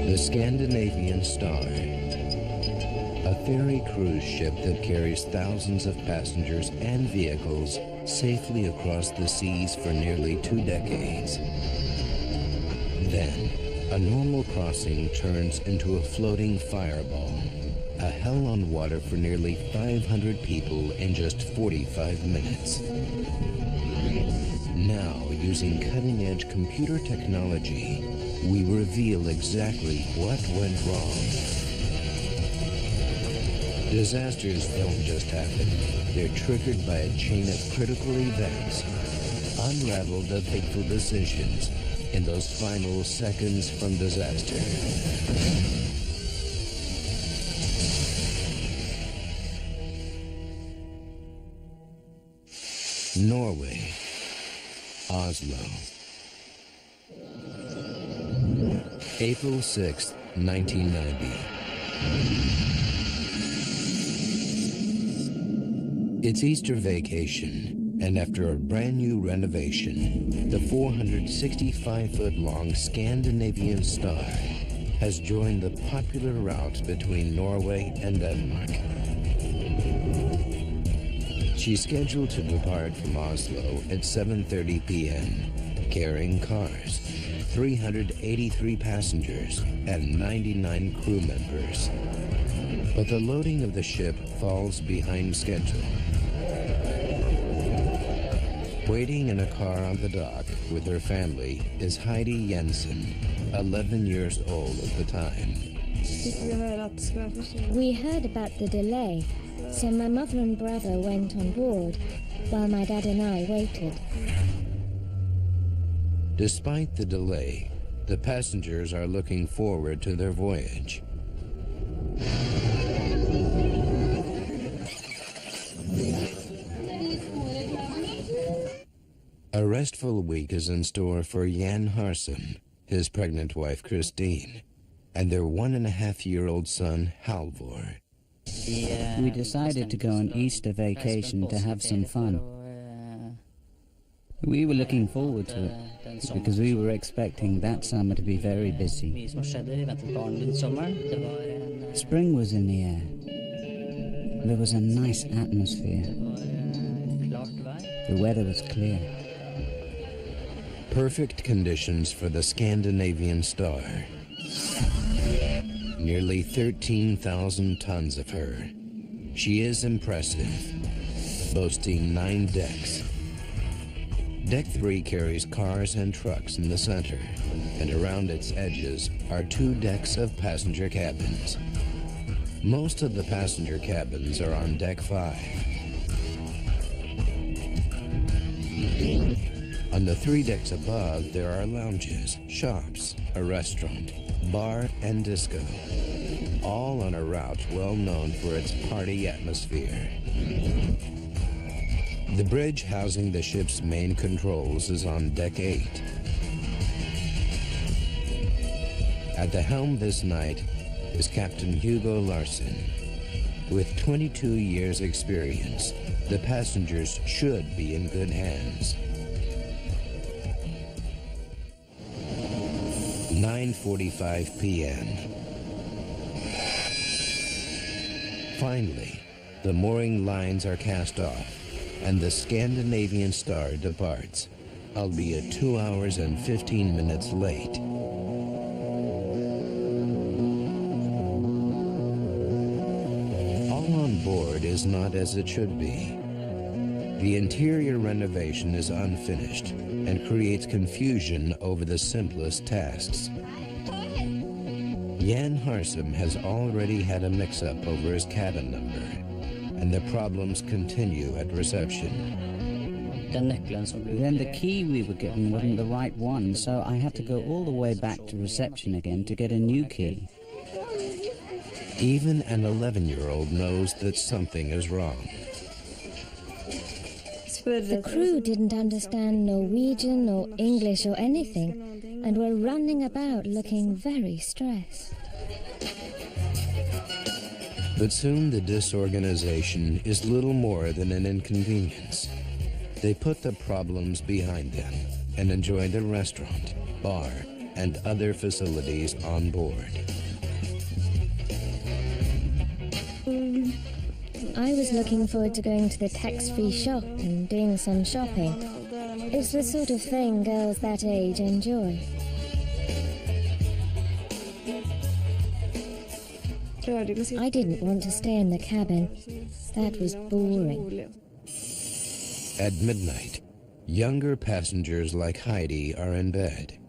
The Scandinavian Star, a ferry cruise ship that carries thousands of passengers and vehicles safely across the seas for nearly 2 decades. Then, a normal crossing turns into a floating fireball, a hell on water for nearly 500 people in just 45 minutes. Now, using cutting-edge computer technology, we reveal exactly what went wrong. Disasters don't just happen. They're triggered by a chain of critical events. Unravel the fateful decisions in those final seconds from disaster. Norway, Oslo. April 6, 1990. It's Easter vacation, and after a brand new renovation, the 465-foot-long Scandinavian Star has joined the popular route between Norway and Denmark. She's scheduled to depart from Oslo at 7:30 p.m., carrying cars, 383 passengers, and 99 crew members. But the loading of the ship falls behind schedule. Waiting in a car on the dock with her family is Heidi Jensen, 11 years old at the time. We heard about the delay, so my mother and brother went on board, while my dad and I waited. Despite the delay, the passengers are looking forward to their voyage. A restful week is in store for Jan Harsum, his pregnant wife Christine, and their 1.5-year-old son Halvor. We decided to go on Easter vacation to have some fun. We were looking forward to it, because we were expecting that summer to be very busy. Spring was in the air. There was a nice atmosphere. The weather was clear. Perfect conditions for the Scandinavian Star. Nearly 13,000 tons of her. She is impressive, boasting 9 decks. Deck 3 carries cars and trucks in the center, and around its edges are 2 decks of passenger cabins. Most of the passenger cabins are on Deck 5. On the 3 decks above, there are lounges, shops, a restaurant, bar, and disco, all on a route well known for its party atmosphere. The bridge housing the ship's main controls is on Deck 8. At the helm this night is Captain Hugo Larsen. With 22 years' experience, the passengers should be in good hands. 9:45 p.m. Finally, the mooring lines are cast off, and the Scandinavian Star departs, albeit 2 hours and 15 minutes late. All on board is not as it should be. The interior renovation is unfinished and creates confusion over the simplest tasks. Jan Harsum has already had a mix-up over his cabin number, and the problems continue at reception. Then the key we were given wasn't the right one, so I had to go all the way back to reception again to get a new key. Even an 11-year-old knows that something is wrong. The crew didn't understand Norwegian or English or anything, and were running about looking very stressed. But soon the disorganization is little more than an inconvenience. They put the problems behind them and enjoy the restaurant, bar, and other facilities on board. I was looking forward to going to the tax-free shop and doing some shopping. It's the sort of thing girls that age enjoy. I didn't want to stay in the cabin. That was boring. At midnight, younger passengers like Heidi are in bed,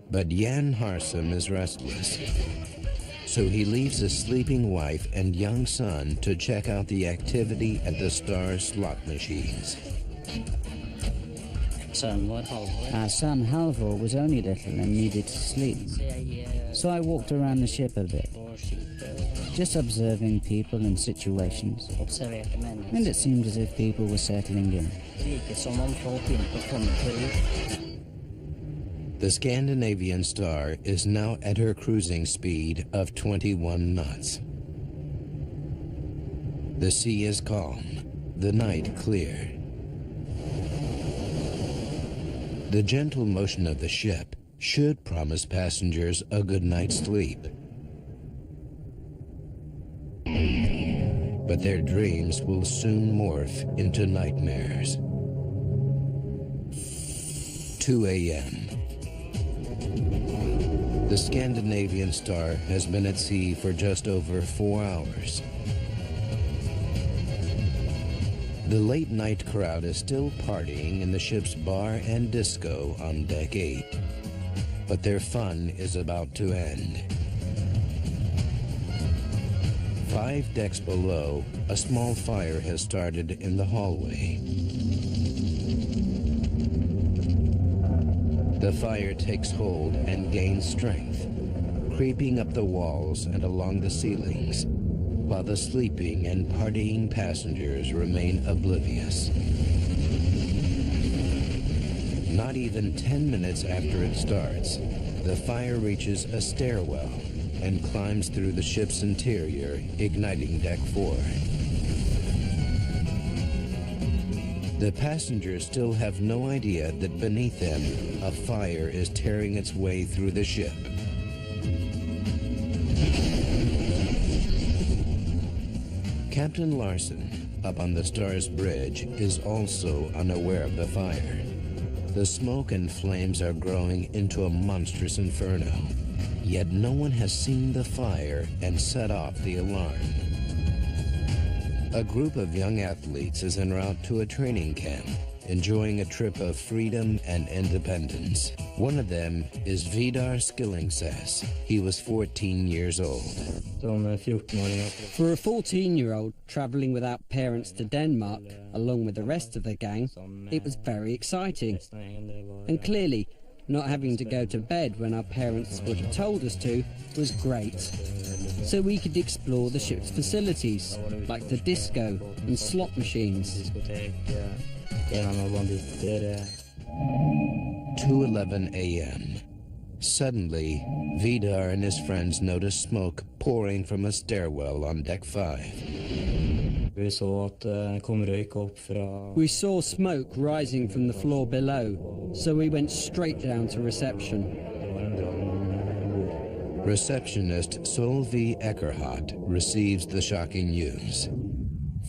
but Jan Harsum is restless. So he leaves his sleeping wife and young son to check out the activity at the Star's slot machines. Our son Halvor was only little and needed to sleep. So I walked around the ship a bit, just observing people and situations. And it seemed as if people were settling in. The Scandinavian Star is now at her cruising speed of 21 knots. The sea is calm, the night clear. The gentle motion of the ship should promise passengers a good night's sleep. But their dreams will soon morph into nightmares. 2 a.m. The Scandinavian Star has been at sea for just over 4 hours. The late-night crowd is still partying in the ship's bar and disco on Deck 8. But their fun is about to end. 5 decks below, a small fire has started in the hallway. The fire takes hold and gains strength, creeping up the walls and along the ceilings, while the sleeping and partying passengers remain oblivious. Not even 10 minutes after it starts, the fire reaches a stairwell and climbs through the ship's interior, igniting Deck 4. The passengers still have no idea that beneath them, a fire is tearing its way through the ship. Captain Larson, up on the Star's bridge, is also unaware of the fire. The smoke and flames are growing into a monstrous inferno, yet no one has seen the fire and set off the alarm. A group of young athletes is en route to a training camp, enjoying a trip of freedom and independence. One of them is Vidar Skillingsæs. He was 14 years old. For a 14-year-old travelling without parents to Denmark, along with the rest of the gang, it was very exciting. And clearly, not having to go to bed when our parents would have told us to was great. So we could explore the ship's facilities, like the disco and slot machines. 2:11 a.m. Suddenly, Vidar and his friends notice smoke pouring from a stairwell on Deck 5. We saw smoke rising from the floor below, so we went straight down to reception. Receptionist Solveig Eckerhart receives the shocking news.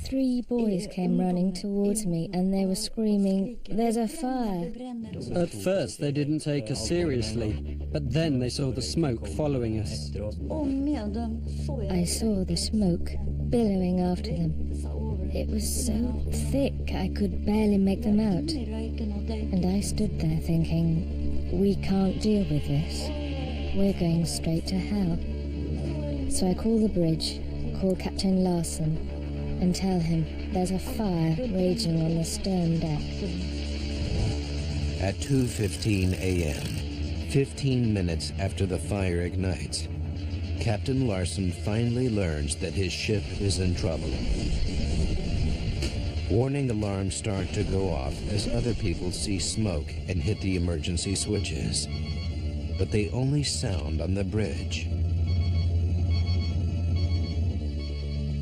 3 boys came running towards me and they were screaming, "There's a fire!" At first they didn't take us seriously, but then they saw the smoke following us. I saw the smoke billowing after them. It was so thick I could barely make them out. And I stood there thinking, we can't deal with this. We're going straight to hell. So I call the bridge, call Captain Larson, and tell him there's a fire raging on the stern deck. At 2:15 a.m., 15 minutes after the fire ignites, Captain Larson finally learns that his ship is in trouble. Warning alarms start to go off as other people see smoke and hit the emergency switches. But they only sound on the bridge.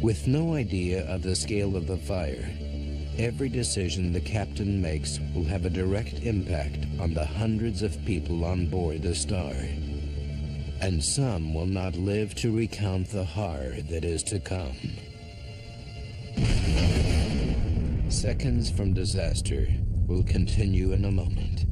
With no idea of the scale of the fire, Every decision the captain makes will have a direct impact on the hundreds of people on board the Star. And some will not live to recount the horror that is to come. Seconds from Disaster will continue in a moment.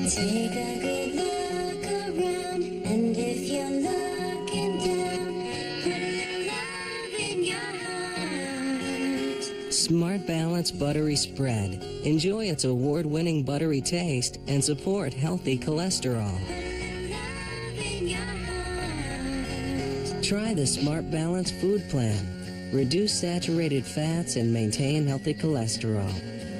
Take a good look around, and if you're looking down, put a little love in your heart. Smart Balance Buttery Spread. Enjoy its award-winning buttery taste and support healthy cholesterol. Put a little love in your heart. Try the Smart Balance Food Plan. Reduce saturated fats and maintain healthy cholesterol.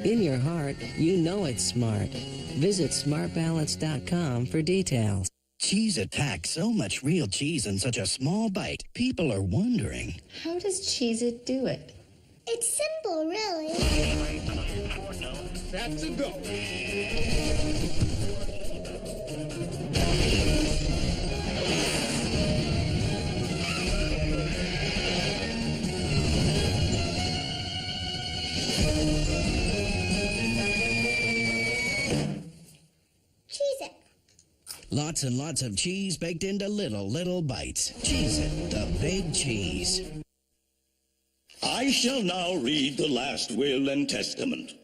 In your heart, you know it's smart. Visit smartbalance.com for details. Cheese attacked so much real cheese in such a small bite. People are wondering. How does Cheez-It do it? It's simple, really. That's a go. Cheez-It. Lots and lots of cheese baked into little bites. Cheez-It, the big cheese. I shall now read the last will and testament.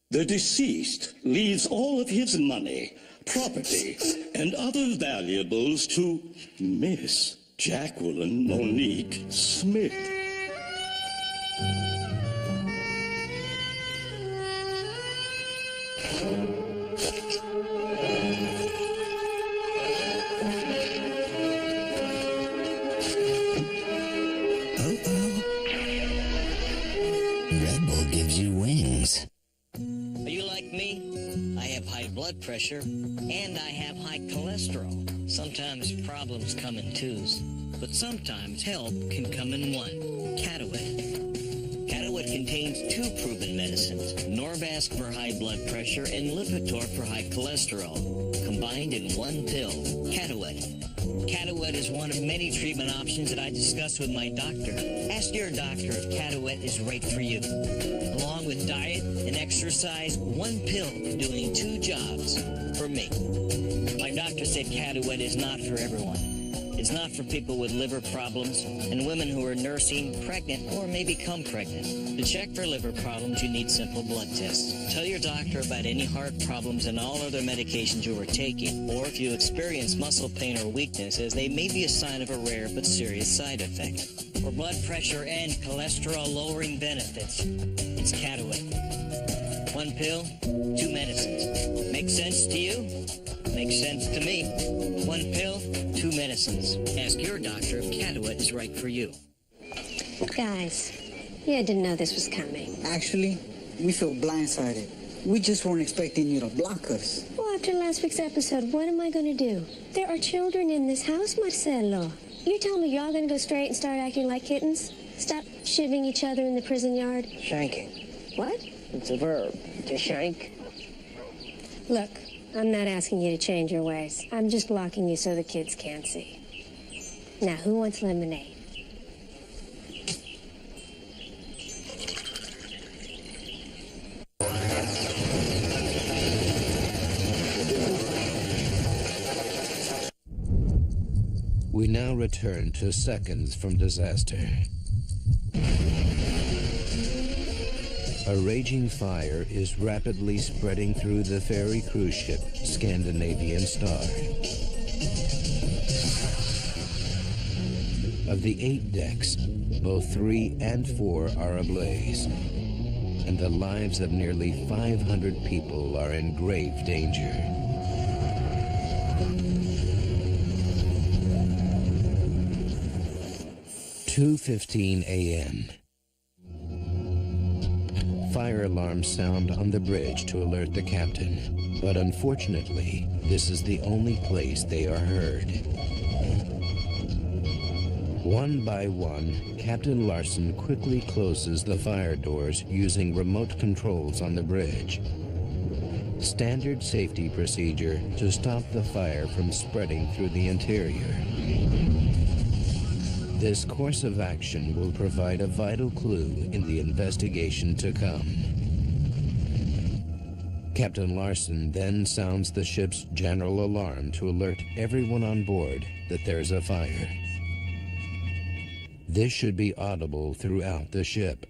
The deceased leaves all of his money, property, and other valuables to Miss Jacqueline Monique Smith. Red Bull gives you wings. Are you like me? I have high blood pressure and I have high cholesterol. Sometimes problems come in twos, but sometimes help can come in one. Cataway. Cataway contains two proven medicines, Norvasc for high blood pressure and Lipitor for high cholesterol, combined in one pill. Cataway. Cataway is one of many treatment options that I discuss with my doctor. Ask your doctor if Cataway is right for you. Along with diet and exercise, one pill doing two jobs for me. My doctor said Cataway is not for everyone. It's not for people with liver problems and women who are nursing, pregnant, or may become pregnant. To check for liver problems, you need simple blood tests. Tell your doctor about any heart problems and all other medications you are taking, or if you experience muscle pain or weakness, as they may be a sign of a rare but serious side effect. For blood pressure and cholesterol-lowering benefits, it's Cataway. One pill, two medicines. Makes sense to you? Makes sense to me. One pill, two medicines. Ask your doctor if Cataway is right for you. Guys, yeah, didn't know this was coming. Actually, we feel blindsided. We just weren't expecting you to block us. Well, after last week's episode, what am I going to do? There are children in this house, Marcelo. You telling me y'all going to go straight and start acting like kittens? Stop shivving each other in the prison yard? Shanking. What? It's a verb. To shank. Look, I'm not asking you to change your ways. I'm just blocking you so the kids can't see. Now, who wants lemonade? We now return to seconds from disaster. A raging fire is rapidly spreading through the ferry cruise ship Scandinavian Star. Of the 8 decks, both 3 and 4 are ablaze, and the lives of nearly 500 people are in grave danger. "2:15 a.m. Fire alarms sound on the bridge to alert the captain, but unfortunately, this is the only place they are heard. One by one, Captain Larson quickly closes the fire doors using remote controls on the bridge. Standard safety procedure to stop the fire from spreading through the interior. This course of action will provide a vital clue in the investigation to come. Captain Larson then sounds the ship's general alarm to alert everyone on board that there's a fire. This should be audible throughout the ship.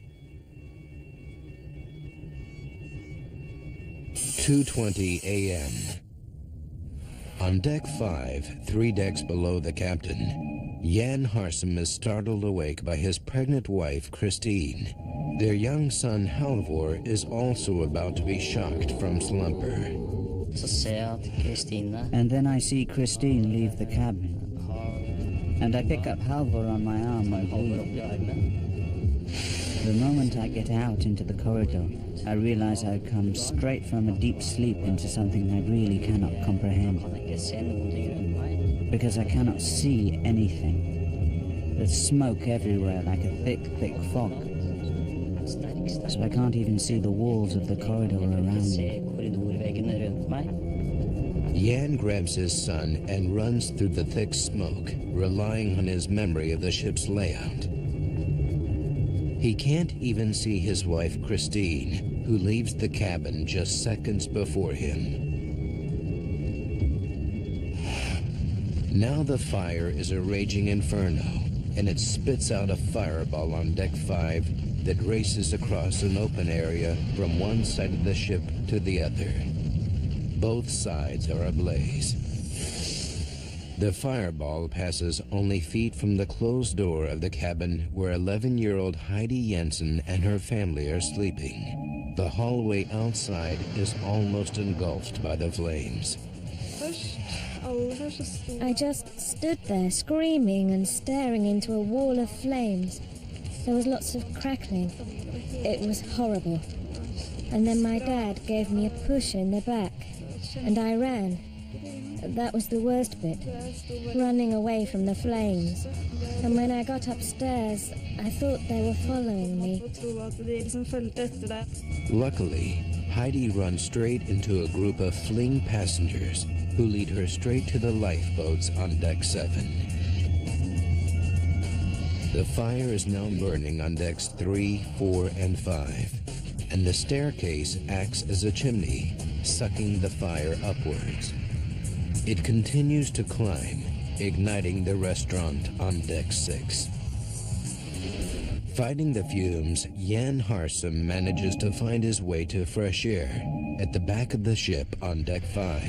2:20 a.m. On deck 5, 3 decks below the captain, Jan Harsum is startled awake by his pregnant wife, Christine. Their young son, Halvor, is also about to be shocked from slumber. And then I see Christine leave the cabin. And I pick up Halvor on my arm and hold him. The moment I get out into the corridor, I realize I've come straight from a deep sleep into something I really cannot comprehend. Because I cannot see anything. There's smoke everywhere like a thick, thick fog. So I can't even see the walls of the corridor around me. Jan grabs his son and runs through the thick smoke, relying on his memory of the ship's layout. He can't even see his wife, Christine, who leaves the cabin just seconds before him. Now the fire is a raging inferno, and it spits out a fireball on deck 5 that races across an open area from one side of the ship to the other. Both sides are ablaze. The fireball passes only feet from the closed door of the cabin where 11-year-old Heidi Jensen and her family are sleeping. The hallway outside is almost engulfed by the flames. I just stood there screaming and staring into a wall of flames. There was lots of crackling. It was horrible. And then my dad gave me a push in the back, and I ran. That was the worst bit, running away from the flames. And when I got upstairs, I thought they were following me. Luckily, Heidi runs straight into a group of fleeing passengers who lead her straight to the lifeboats on deck 7. The fire is now burning on decks 3, 4, and 5, and the staircase acts as a chimney, sucking the fire upwards. It continues to climb, igniting the restaurant on deck 6. Fighting the fumes, Jan Harsum manages to find his way to fresh air at the back of the ship on deck 5.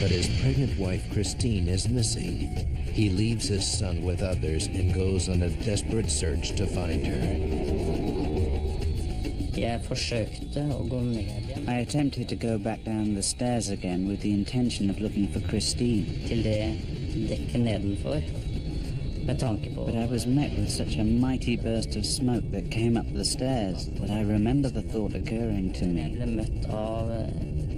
But his pregnant wife Christine is missing. He leaves his son with others and goes on a desperate search to find her. I attempted to go back down the stairs again with the intention of looking for Christine. But I was met with such a mighty burst of smoke that came up the stairs that I remember the thought occurring to me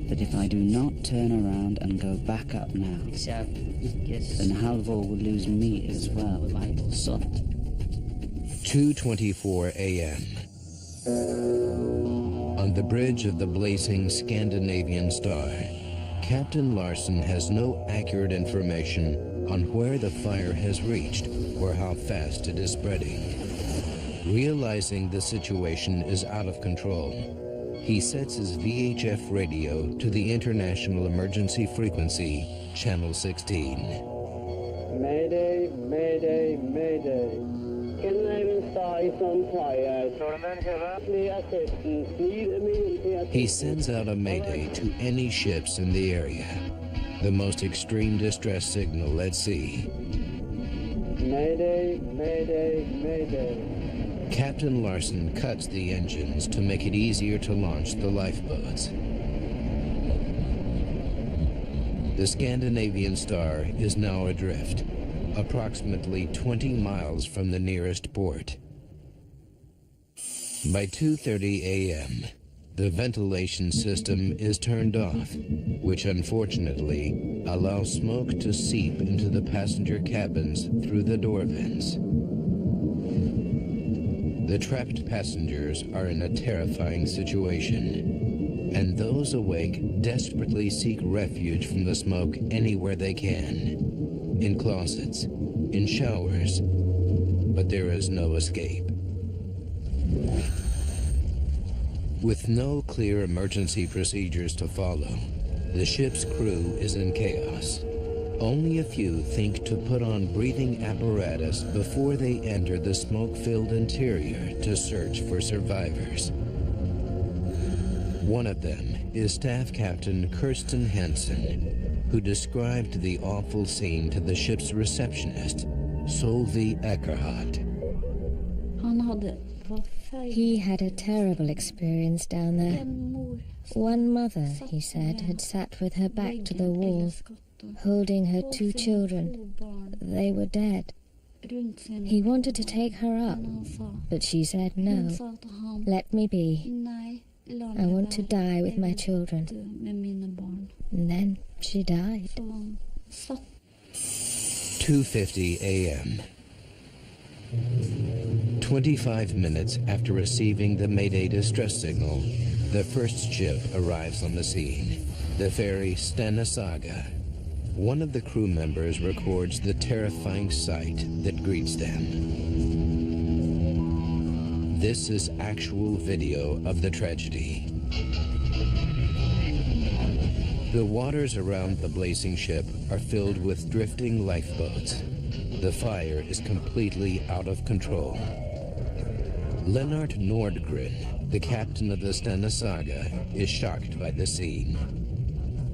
that if I do not turn around and go back up now, then Halvor will lose me as well. 2:24 a.m. On the bridge of the blazing Scandinavian Star, Captain Larson has no accurate information on where the fire has reached or how fast it is spreading. Realizing the situation is out of control, he sets his VHF radio to the International Emergency Frequency, Channel 16. Mayday, mayday, mayday. He sends out a mayday to any ships in the area, the most extreme distress signal at sea. Mayday, mayday, mayday. Captain Larson cuts the engines to make it easier to launch the lifeboats. The Scandinavian Star is now adrift, approximately 20 miles from the nearest port. By 2:30 a.m., the ventilation system is turned off, which unfortunately allows smoke to seep into the passenger cabins through the door vents. The trapped passengers are in a terrifying situation, and those awake desperately seek refuge from the smoke anywhere they can. In closets, in showers, but there is no escape. With no clear emergency procedures to follow, the ship's crew is in chaos. Only a few think to put on breathing apparatus before they enter the smoke-filled interior to search for survivors. One of them is Staff Captain Kirsten Hansen, who described the awful scene to the ship's receptionist, Solveig Eckerhardt. He had a terrible experience down there. One mother, he said, had sat with her back to the wall, holding her 2 children. They were dead. He wanted to take her up, but she said no. Let me be. I want to die with my children. And then she died. 2:50 a.m. 25 minutes after receiving the Mayday distress signal, the first ship arrives on the scene, the ferry Stena Saga. One of the crew members records the terrifying sight that greets them. This is actual video of the tragedy. The waters around the blazing ship are filled with drifting lifeboats. The fire is completely out of control. Lennart Nordgren, the captain of the Stena Saga, is shocked by the scene.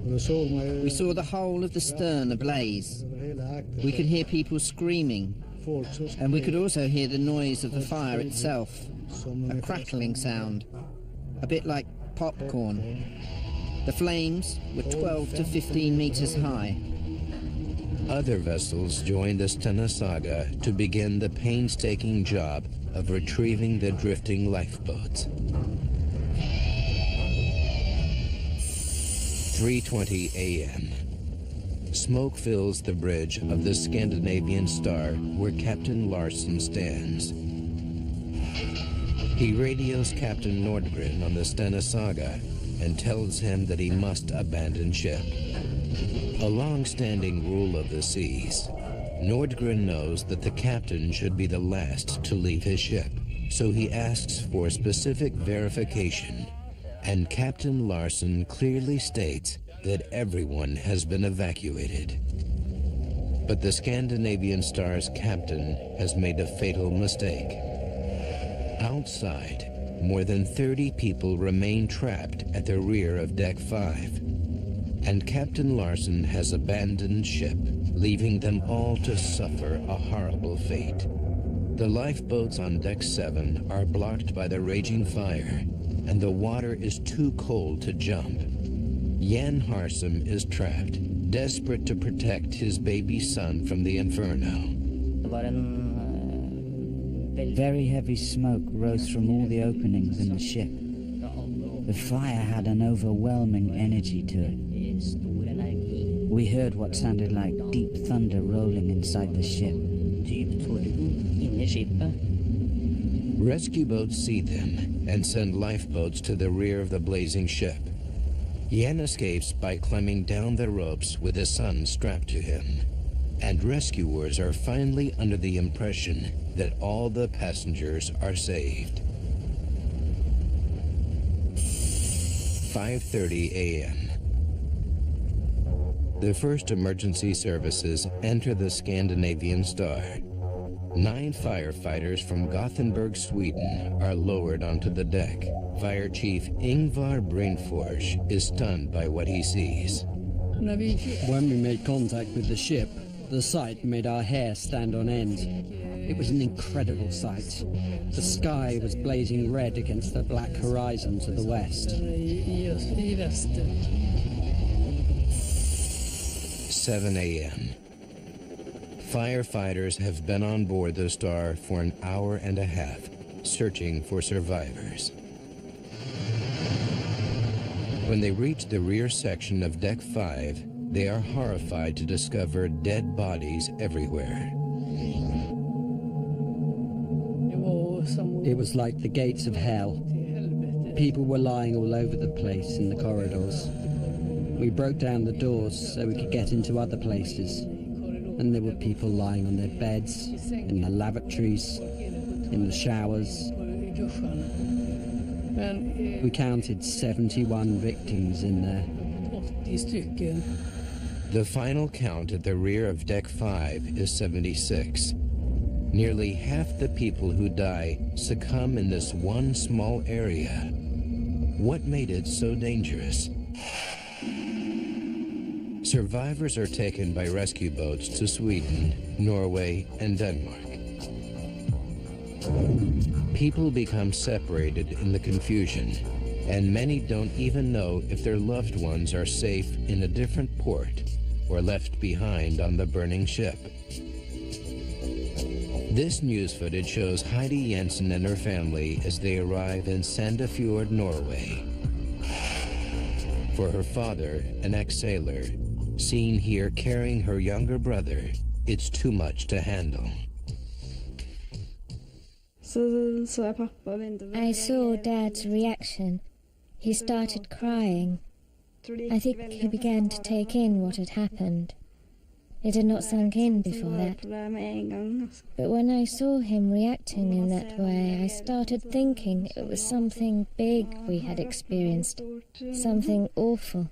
We saw the whole of the stern ablaze. We could hear people screaming, and we could also hear the noise of the fire itself, a crackling sound, a bit like popcorn. The flames were 12 to 15 meters high. Other vessels joined the Stena Saga to begin the painstaking job of retrieving the drifting lifeboats. 3:20 a.m. Smoke fills the bridge of the Scandinavian Star where Captain Larsen stands. He radios Captain Nordgren on the Stena Saga and tells him that he must abandon ship. A long-standing rule of the seas, Nordgren knows that the captain should be the last to leave his ship, so he asks for specific verification, and Captain Larsen clearly states that everyone has been evacuated. But the Scandinavian Star's captain has made a fatal mistake. Outside, more than 30 people remain trapped at the rear of Deck 5, and Captain Larsen has abandoned ship, leaving them all to suffer a horrible fate. The lifeboats on Deck 7 are blocked by the raging fire, and the water is too cold to jump. Jan Harsum is trapped, desperate to protect his baby son from the inferno. Very heavy smoke rose from all the openings in the ship. The fire had an overwhelming energy to it. We heard what sounded like deep thunder rolling inside the ship. Rescue boats see them and send lifeboats to the rear of the blazing ship. Jan escapes by climbing down the ropes with his son strapped to him. And rescuers are finally under the impression that all the passengers are saved. 5:30 a.m. The first emergency services enter the Scandinavian Star. 9 firefighters from Gothenburg, Sweden are lowered onto the deck. Fire Chief Ingvar Brynfors is stunned by what he sees. When we made contact with the ship, the sight made our hair stand on end. It was an incredible sight. The sky was blazing red against the black horizon to the west. 7 a.m. Firefighters have been on board the Star for an hour and a half, searching for survivors. When they reach the rear section of Deck 5, they are horrified to discover dead bodies everywhere. It was like the gates of hell. People were lying all over the place in the corridors. We broke down the doors so we could get into other places. And there were people lying on their beds, in the lavatories, in the showers. We counted 71 victims in there. The final count at the rear of Deck 5 is 76. Nearly half the people who die succumb in this one small area. What made it so dangerous? Survivors are taken by rescue boats to Sweden, Norway, and Denmark. People become separated in the confusion, and many don't even know if their loved ones are safe in a different port or left behind on the burning ship. This news footage shows Heidi Jensen and her family as they arrive in Sandefjord, Norway. For her father, an ex-sailor, seen here carrying her younger brother, it's too much to handle. I saw Dad's reaction. He started crying. I think he began to take in what had happened. It had not sunk in before that. But when I saw him reacting in that way, I started thinking it was something big we had experienced. Something awful.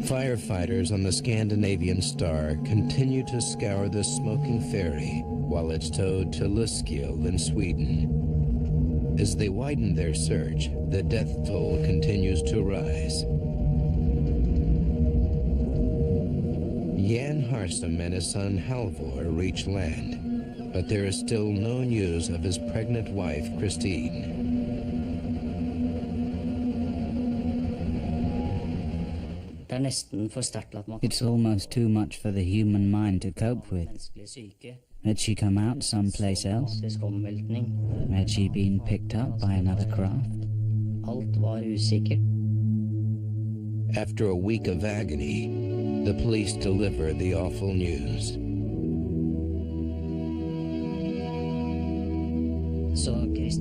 Firefighters on the Scandinavian Star continue to scour the smoking ferry while it's towed to Lysekil in Sweden. As they widen their search, the death toll continues to rise. Jan Harsum and his son Halvor reach land, but there is still no news of his pregnant wife, Christine. It's almost too much for the human mind to cope with. Had she come out someplace else? Had she been picked up by another craft? After a week of agony, the police deliver the awful news.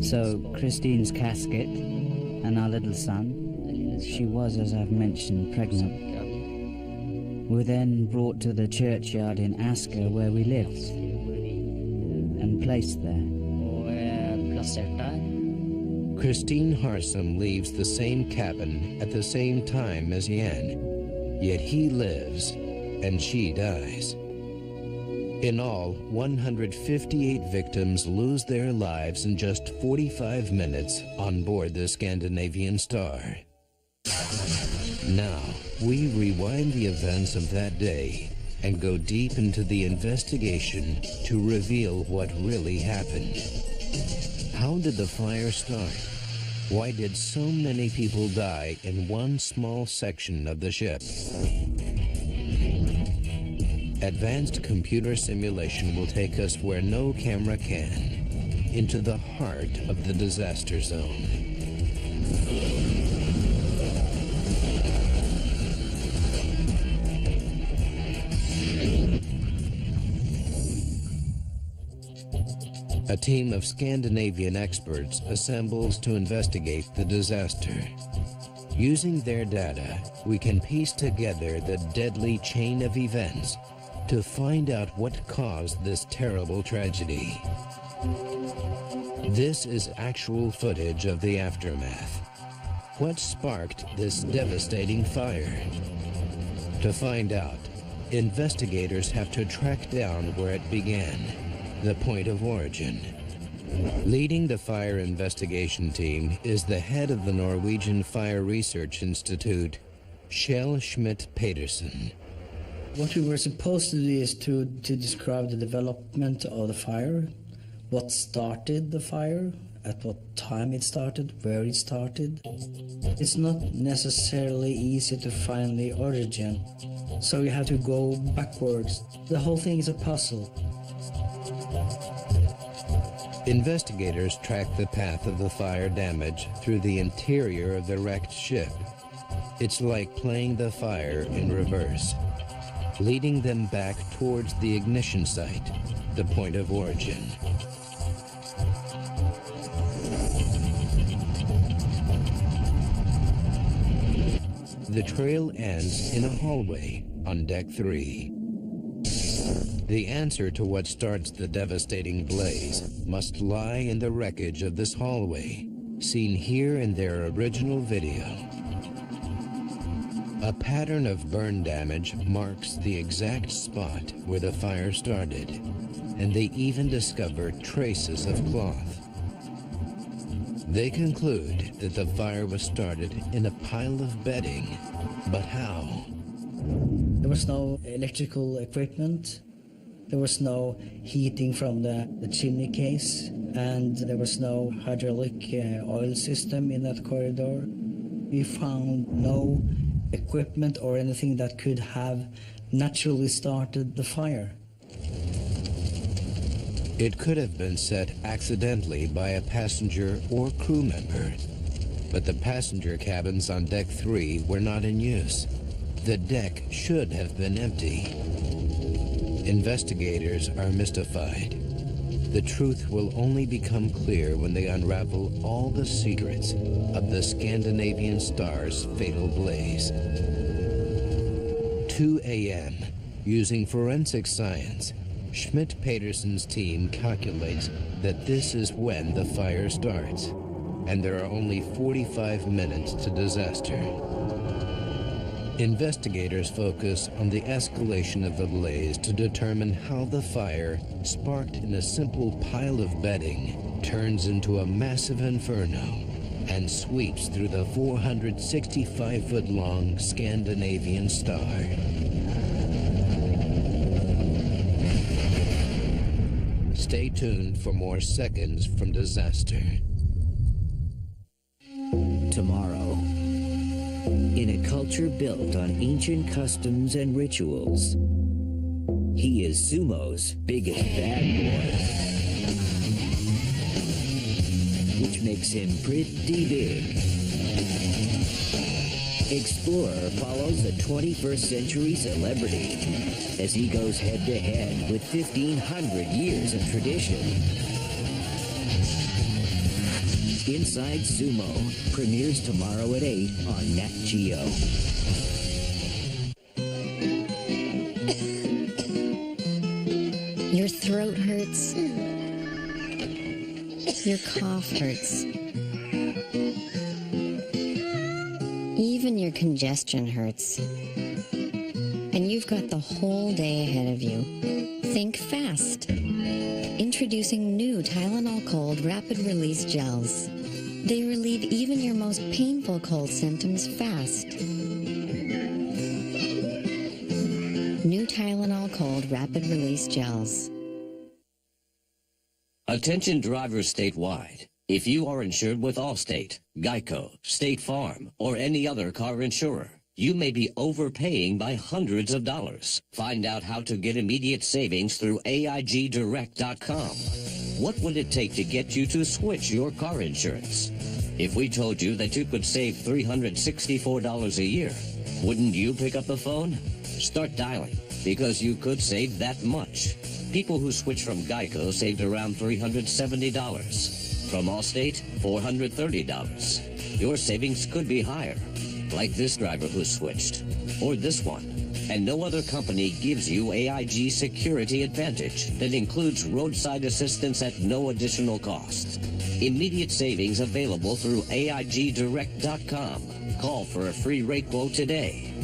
So Christine's casket and our little son, she was, as I've mentioned, pregnant, were then brought to the churchyard in Asker where we lived and placed there. Christine Harsum leaves the same cabin at the same time as Jan, yet he lives and she dies. In all, 158 victims lose their lives in just 45 minutes on board the Scandinavian Star. Now, we rewind the events of that day and go deep into the investigation to reveal what really happened. How did the fire start? Why did so many people die in one small section of the ship? Advanced computer simulation will take us where no camera can, into the heart of the disaster zone. A team of Scandinavian experts assembles to investigate the disaster. Using their data, we can piece together the deadly chain of events to find out what caused this terrible tragedy. This is actual footage of the aftermath. What sparked this devastating fire? To find out, investigators have to track down where it began. The point of origin. Leading the fire investigation team is the head of the Norwegian Fire Research Institute, Kjell Schmidt-Petersen. What we were supposed to do is to describe the development of the fire, what started the fire, at what time it started, where it started. It's not necessarily easy to find the origin, so you have to go backwards. The whole thing is a puzzle. Investigators track the path of the fire damage through the interior of the wrecked ship. It's like playing the fire in reverse, leading them back towards the ignition site, the point of origin. The trail ends in a hallway on Deck 3. The answer to what starts the devastating blaze must lie in the wreckage of this hallway, seen here in their original video. A pattern of burn damage marks the exact spot where the fire started, and they even discover traces of cloth. They conclude that the fire was started in a pile of bedding, but how? There was no electrical equipment. There was no heating from the chimney case, and there was no hydraulic oil system in that corridor. We found no equipment or anything that could have naturally started the fire. It could have been set accidentally by a passenger or crew member, but the passenger cabins on Deck 3 were not in use. The deck should have been empty. Investigators are mystified. The truth will only become clear when they unravel all the secrets of the Scandinavian Star's fatal blaze. 2 a.m. Using forensic science, Schmidt-Peterson's team calculates that this is when the fire starts, and there are only 45 minutes to disaster. Investigators focus on the escalation of the blaze to determine how the fire, sparked in a simple pile of bedding, turns into a massive inferno and sweeps through the 465-foot-long Scandinavian Star. Stay tuned for more seconds from disaster. Tomorrow, in a culture built on ancient customs and rituals, he is Sumo's biggest bad boy, which makes him pretty big. Explorer follows a 21st century celebrity as he goes head-to-head with 1,500 years of tradition. Inside Sumo premieres tomorrow at 8 on Nat Geo. Your throat hurts. Your cough hurts. Even your congestion hurts. And you've got the whole day ahead of you. Think fast. Introducing new Tylenol Cold Rapid Release Gels. They relieve even your most painful cold symptoms fast. New Tylenol Cold Rapid Release Gels. Attention drivers statewide. If you are insured with Allstate, Geico, State Farm, or any other car insurer, you may be overpaying by hundreds of dollars. Find out how to get immediate savings through AIGdirect.com. What would it take to get you to switch your car insurance? If we told you that you could save $364 a year, wouldn't you pick up the phone? Start dialing, because you could save that much. People who switch from Geico saved around $370. From Allstate, $430. Your savings could be higher, like this driver who switched, or this one. And no other company gives you AIG Security Advantage that includes roadside assistance at no additional cost. Immediate savings available through AIGdirect.com. Call for a free rate quote today.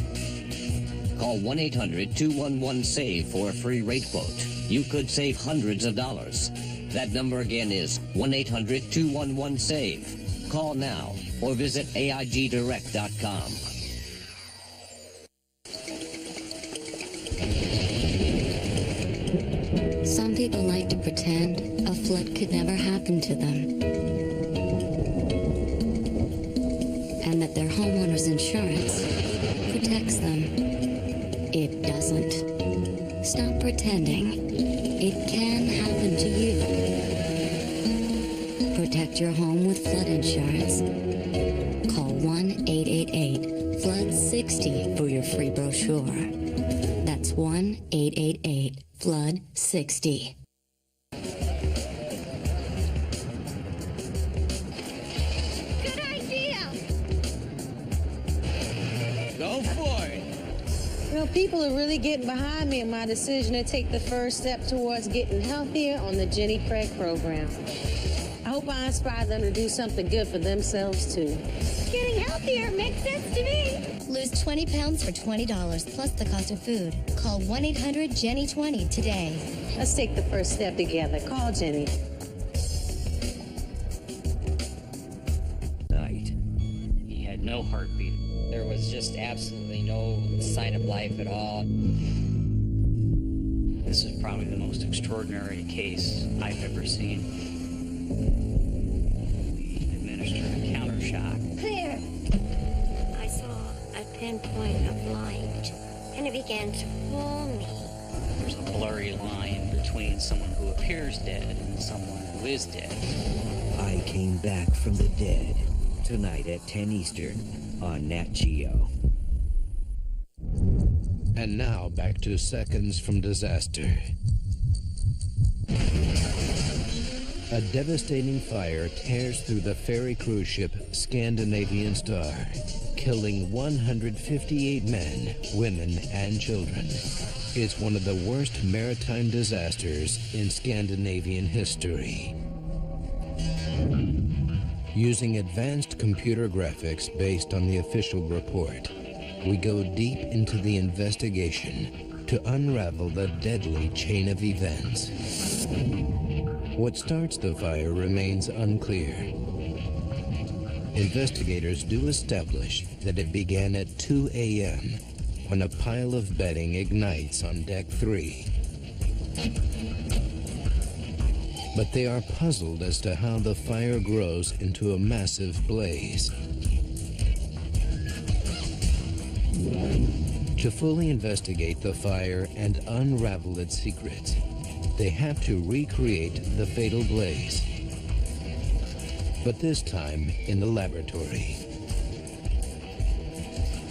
Call 1-800-211-SAVE for a free rate quote. You could save hundreds of dollars. That number again is 1-800-211-SAVE. Call now or visit AIGdirect.com. Some people like to pretend a flood could never happen to them, and that their homeowner's insurance protects them. It doesn't. Stop pretending. It can happen to you. Protect your home with flood insurance. Call 1-888-FLOOD-60 for your free brochure. That's 1-888-FLOOD-60. Good idea! Go You know, people are really getting behind me in my decision to take the first step towards getting healthier on the Jenny Craig program. I hope I inspire them to do something good for themselves, too. Getting healthier makes sense to me. Lose 20 pounds for $20 plus the cost of food. Call 1-800-JENNY20 today. Let's take the first step together. Call Jenny. Night. He had no heartbeat. There was just absolutely no sign of life at all. This is probably the most extraordinary case I've ever seen. Administered a counter shock. Clear. I saw a pinpoint of light, and it began to pull me. There's a blurry line between someone who appears dead and someone who is dead. I Came Back from the Dead, tonight at 10 Eastern on Nat Geo. And now back to Seconds from Disaster. A devastating fire tears through the ferry cruise ship Scandinavian Star, killing 158 men, women, and children. It's one of the worst maritime disasters in Scandinavian history. Using advanced computer graphics based on the official report, we go deep into the investigation to unravel the deadly chain of events. What starts the fire remains unclear. Investigators do establish that it began at 2 a.m. when a pile of bedding ignites on Deck 3. But they are puzzled as to how the fire grows into a massive blaze. To fully investigate the fire and unravel its secrets, they have to recreate the fatal blaze, but this time in the laboratory.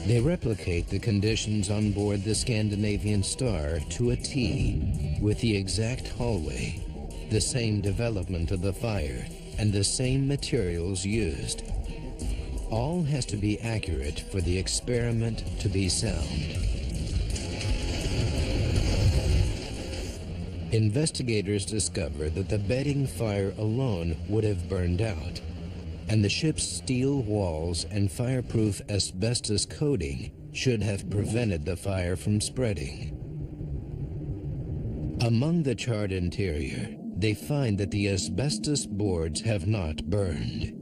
They replicate the conditions on board the Scandinavian Star to a T, with the exact hallway, the same development of the fire, and the same materials used. All has to be accurate for the experiment to be sound. Investigators discover that the bedding fire alone would have burned out, and the ship's steel walls and fireproof asbestos coating should have prevented the fire from spreading. Among the charred interior, they find that the asbestos boards have not burned.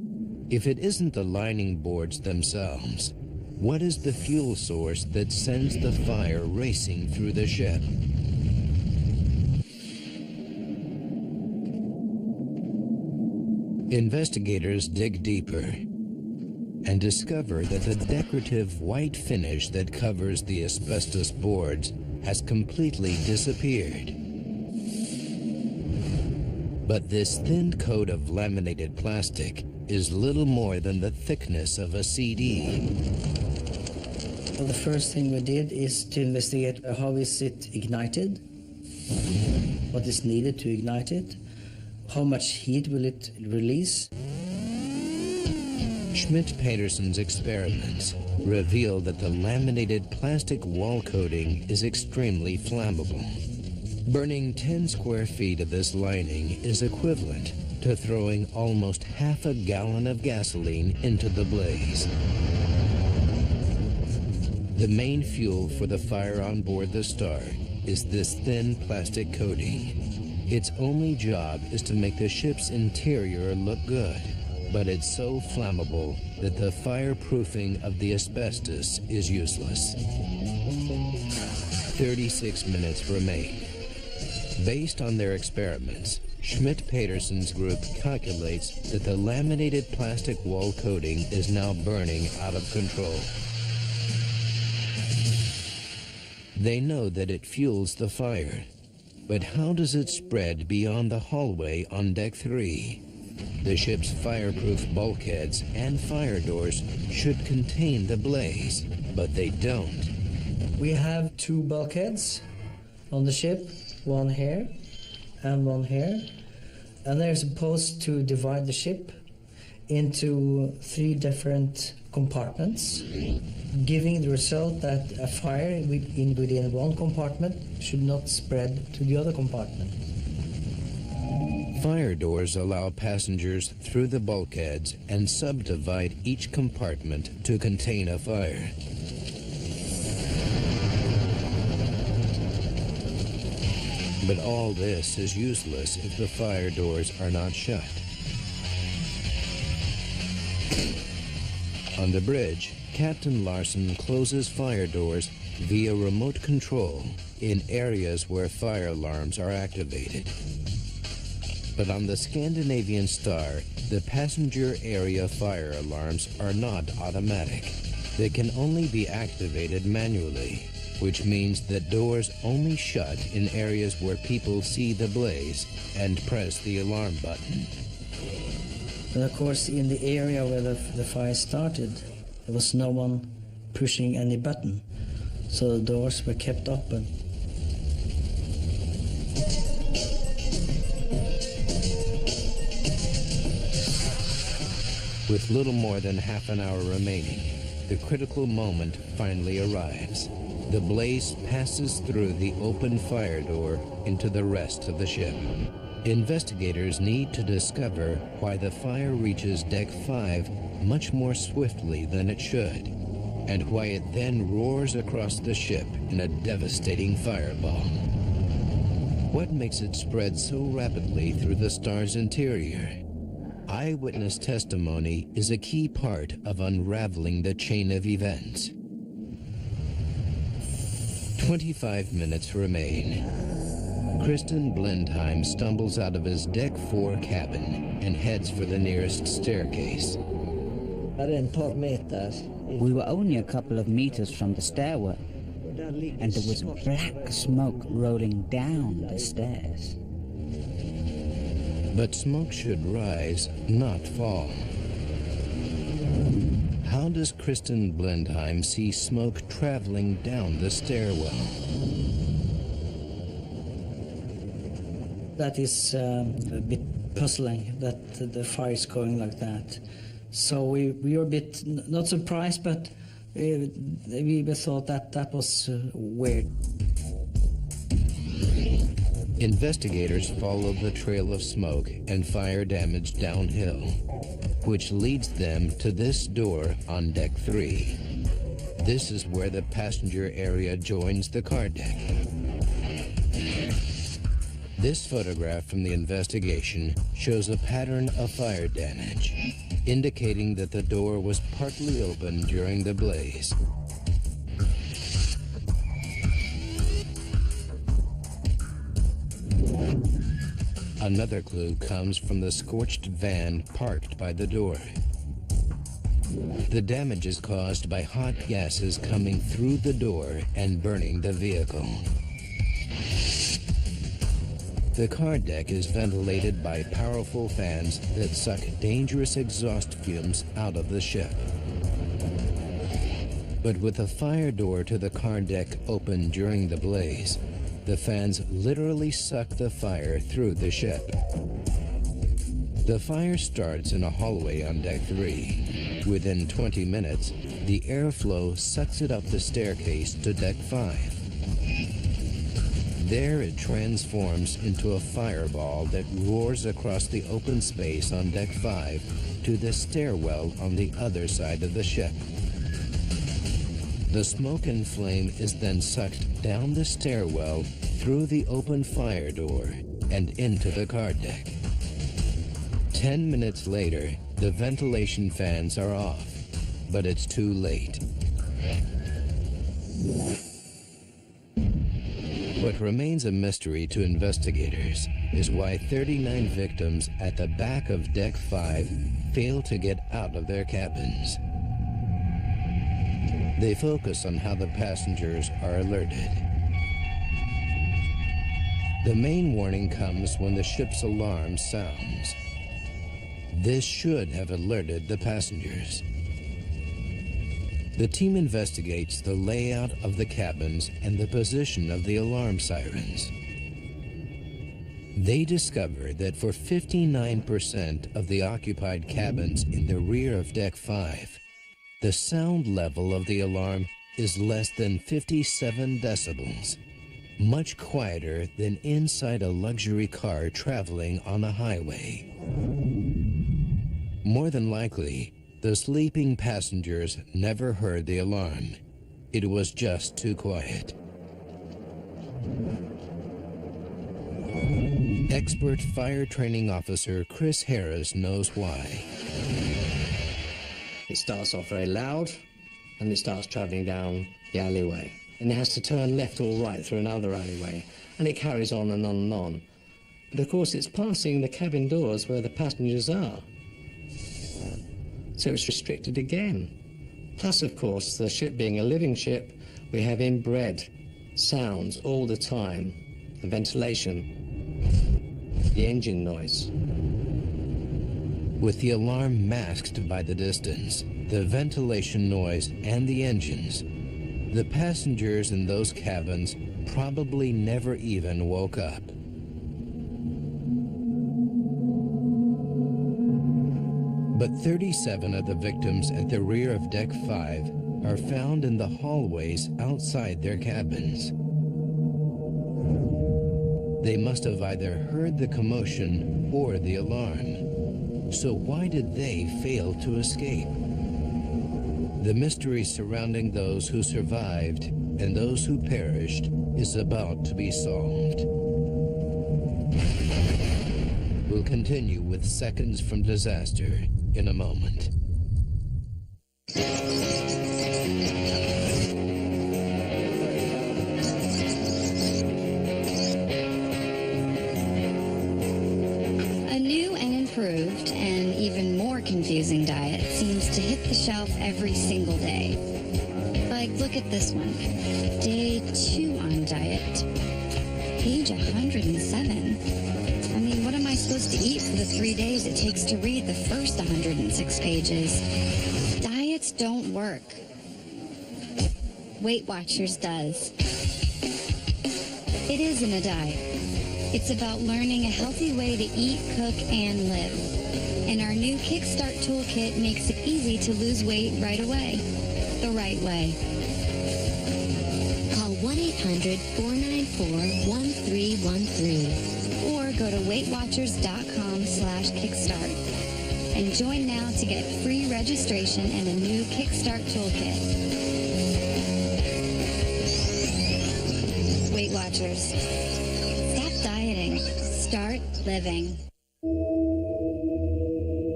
If it isn't the lining boards themselves, what is the fuel source that sends the fire racing through the ship? Investigators dig deeper and discover that the decorative white finish that covers the asbestos boards has completely disappeared. But this thin coat of laminated plastic is little more than the thickness of a CD. Well, the first thing we did is to investigate how is it ignited, what is needed to ignite it, how much heat will it release. Schmidt-Peterson's experiments reveal that the laminated plastic wall coating is extremely flammable. Burning 10 square feet of this lining is equivalent to throwing almost half a gallon of gasoline into the blaze. The main fuel for the fire on board the Star is this thin plastic coating. Its only job is to make the ship's interior look good, but it's so flammable that the fireproofing of the asbestos is useless. 36 minutes remain. Based on their experiments, Schmidt-Peterson's group calculates that the laminated plastic wall coating is now burning out of control. They know that it fuels the fire, but how does it spread beyond the hallway on Deck 3? The ship's fireproof bulkheads and fire doors should contain the blaze, but they don't. We have 2 bulkheads on the ship, one here and one here, and they're supposed to divide the ship into 3 different compartments, giving the result that a fire within one compartment should not spread to the other compartment. Fire doors allow passengers through the bulkheads and subdivide each compartment to contain a fire. But all this is useless if the fire doors are not shut. On the bridge, Captain Larson closes fire doors via remote control in areas where fire alarms are activated. But on the Scandinavian Star, the passenger area fire alarms are not automatic. They can only be activated manually, which means that doors only shut in areas where people see the blaze and press the alarm button. And of course, in the area where the fire started, there was no one pushing any button, so the doors were kept open. With little more than half an hour remaining, the critical moment finally arrives. The blaze passes through the open fire door into the rest of the ship. Investigators need to discover why the fire reaches Deck 5 much more swiftly than it should, and why it then roars across the ship in a devastating fireball. What makes it spread so rapidly through the star's interior? Eyewitness testimony is a key part of unraveling the chain of events. 25 minutes remain. Kristen Blindheim stumbles out of his Deck 4 cabin and heads for the nearest staircase. We were only a couple of meters from the stairwell, and there was black smoke rolling down the stairs. But smoke should rise, not fall. How does Kristen Blindheim see smoke traveling down the stairwell? That is a bit puzzling, that the fire is going like that. So we were a bit, not surprised, but we thought that was weird. Investigators follow the trail of smoke and fire damage downhill, which leads them to this door on Deck 3. This is where the passenger area joins the car deck. This photograph from the investigation shows a pattern of fire damage, indicating that the door was partly open during the blaze. Another clue comes from the scorched van parked by the door. The damage is caused by hot gases coming through the door and burning the vehicle. The car deck is ventilated by powerful fans that suck dangerous exhaust fumes out of the ship. But with the fire door to the car deck open during the blaze, the fans literally suck the fire through the ship. The fire starts in a hallway on Deck 3. Within 20 minutes, the airflow sucks it up the staircase to Deck 5. There it transforms into a fireball that roars across the open space on Deck 5 to the stairwell on the other side of the ship. The smoke and flame is then sucked down the stairwell through the open fire door and into the car deck. 10 minutes later, the ventilation fans are off, but it's too late. What remains a mystery to investigators is why 39 victims at the back of Deck 5 fail to get out of their cabins. They focus on how the passengers are alerted. The main warning comes when the ship's alarm sounds. This should have alerted the passengers. The team investigates the layout of the cabins and the position of the alarm sirens. They discovered that for 59% of the occupied cabins in the rear of Deck 5, the sound level of the alarm is less than 57 decibels, much quieter than inside a luxury car traveling on a highway. More than likely, the sleeping passengers never heard the alarm. It was just too quiet. Expert fire training officer Chris Harris knows why. It starts off very loud, and it starts travelling down the alleyway. And it has to turn left or right through another alleyway, and it carries on and on and on. But of course it's passing the cabin doors where the passengers are. So it's restricted again. Plus, of course, the ship being a living ship, we have inbred sounds all the time. The ventilation, the engine noise. With the alarm masked by the distance, the ventilation noise, and the engines, the passengers in those cabins probably never even woke up. But 37 of the victims at the rear of Deck 5 are found in the hallways outside their cabins. They must have either heard the commotion or the alarm. So why did they fail to escape? The mystery surrounding those who survived and those who perished is about to be solved. We'll continue with Seconds from Disaster in a moment. A new and improved and even more confusing diet seems to hit the shelf every single day. Like, look at this one. Day 2 on diet. Page 107. I mean, what am I supposed to eat for the 3 days it takes to read the first 106 pages? Diets don't work. Weight Watchers does. It isn't a diet. It's about learning a healthy way to eat, cook, and live. And our new Kickstart Toolkit makes it easy to lose weight right away. The right way. Call 1-800-494-1313. Or go to WeightWatchers.com/Kickstart. And join now to get free registration and a new Kickstart Toolkit. Weight Watchers. Stop dieting. Start living.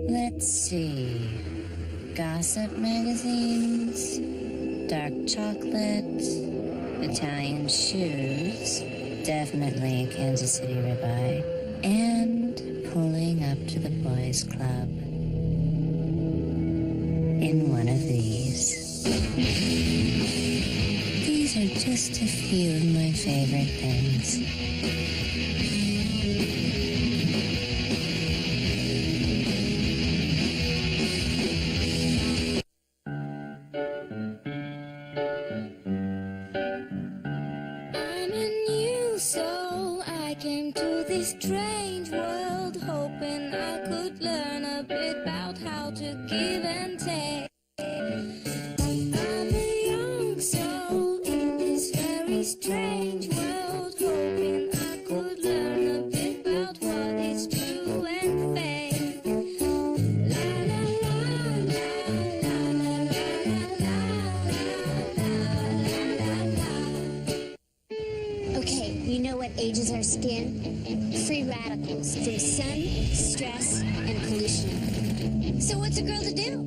Let's see. Gossip magazines, dark chocolate, Italian shoes, definitely a Kansas City ribeye, and pulling up to the boys' club in one of these. These are just a few of my favorite things. Strange world, hoping I could learn a bit about how to give and take. I'm a young soul in this very strange world, hoping I could learn a bit about what is true and fake. La la la la la la la la la. Okay, we know what ages our skin. Free radicals from sun, stress, and pollution. So what's a girl to do?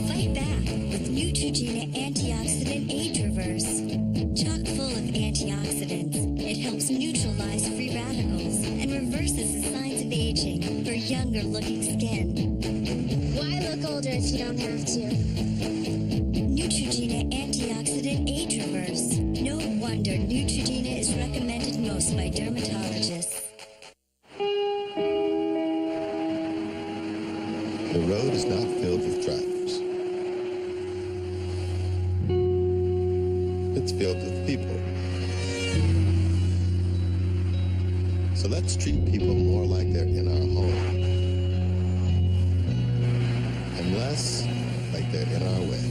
Fight back with Neutrogena Antioxidant Age Reverse. Chock full of antioxidants, it helps neutralize free radicals and reverses the signs of aging for younger looking skin. Why look older if you don't have to? Neutrogena Antioxidant Age Reverse. No wonder Neutrogena is recommended most by dermatologists. The road is not filled with drivers. It's filled with people. So let's treat people more like they're in our home and less like they're in our way.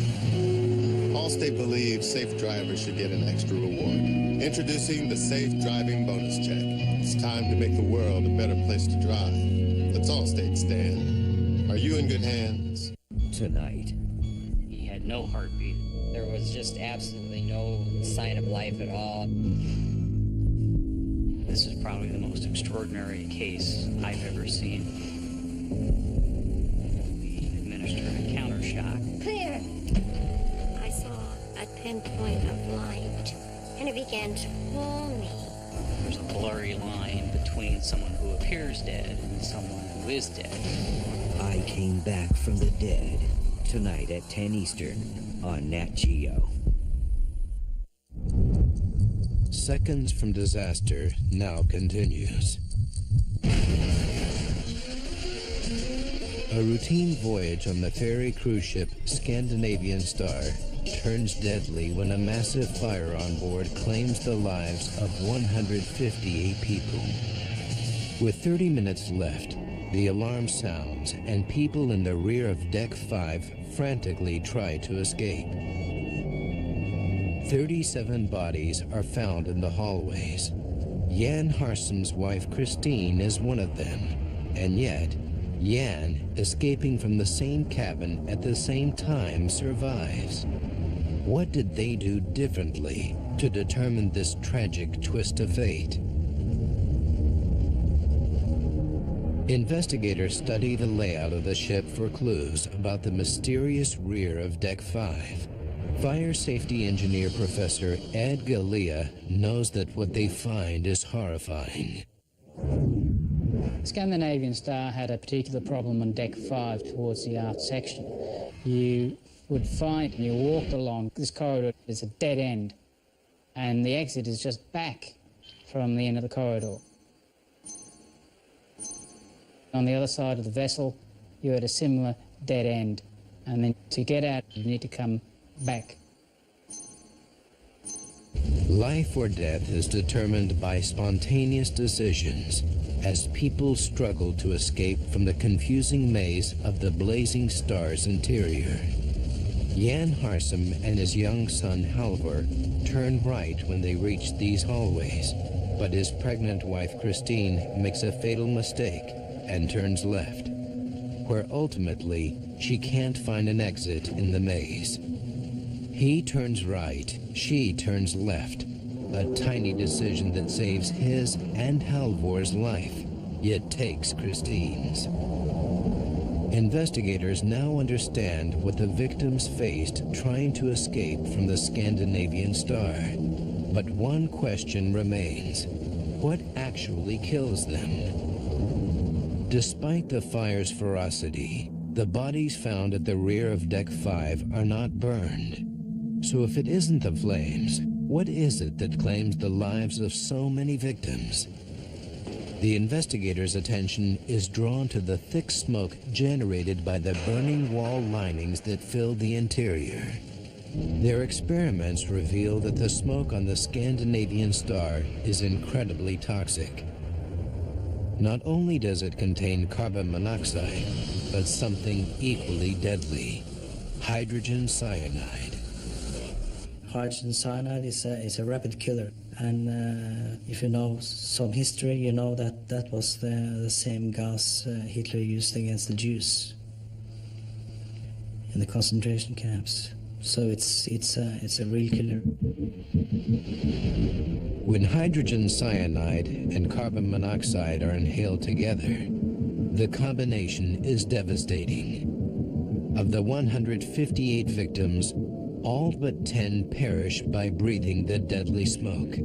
Allstate believes safe drivers should get an extra reward. Introducing the Safe Driving Bonus Check. It's time to make the world a better place to drive. Let's Allstate stand. Are you in good hands? Tonight. He had no heartbeat. There was just absolutely no sign of life at all. This is probably the most extraordinary case I've ever seen. We administered a counter shock. Clear! I saw a pinpoint of light, and it began to pull me. There's a blurry line between someone who appears dead and someone who is dead. I Came Back from the Dead. Tonight at 10 Eastern on Nat Geo. Seconds from Disaster now continues. A routine voyage on the ferry cruise ship Scandinavian Star turns deadly when a massive fire on board claims the lives of 158 people. With 30 minutes left, the alarm sounds and people in the rear of Deck 5 frantically try to escape. 37 bodies are found in the hallways. Jan Harsum's wife Christine is one of them, and yet Jan, escaping from the same cabin at the same time, survives. What did they do differently to determine this tragic twist of fate? Investigators study the layout of the ship for clues about the mysterious rear of Deck 5. Fire safety engineer Professor Ed Galea knows that what they find is horrifying. Scandinavian Star had a particular problem on Deck 5 towards the aft section. You would find, when you walked along this corridor, there's a dead end, and the exit is just back from the end of the corridor. On the other side of the vessel, you had a similar dead end, and then to get out, you need to come back. Life or death is determined by spontaneous decisions as people struggle to escape from the confusing maze of the blazing star's interior. Jan Harsum and his young son Halvor turn right when they reach these hallways, but his pregnant wife Christine makes a fatal mistake and turns left, where ultimately she can't find an exit in the maze. He turns right, she turns left, a tiny decision that saves his and Halvor's life, yet takes Christine's. Investigators now understand what the victims faced trying to escape from the Scandinavian Star. But one question remains: what actually kills them? Despite the fire's ferocity, the bodies found at the rear of Deck 5 are not burned. So if it isn't the flames, what is it that claims the lives of so many victims? The investigators' attention is drawn to the thick smoke generated by the burning wall linings that filled the interior. Their experiments reveal that the smoke on the Scandinavian Star is incredibly toxic. Not only does it contain carbon monoxide, but something equally deadly: hydrogen cyanide. Hydrogen cyanide is a rapid killer, and if you know some history, you know that was the same gas Hitler used against the Jews in the concentration camps. So it's a real killer. When hydrogen cyanide and carbon monoxide are inhaled together, the combination is devastating. Of the 158 victims, all but 10 perish by breathing the deadly smoke.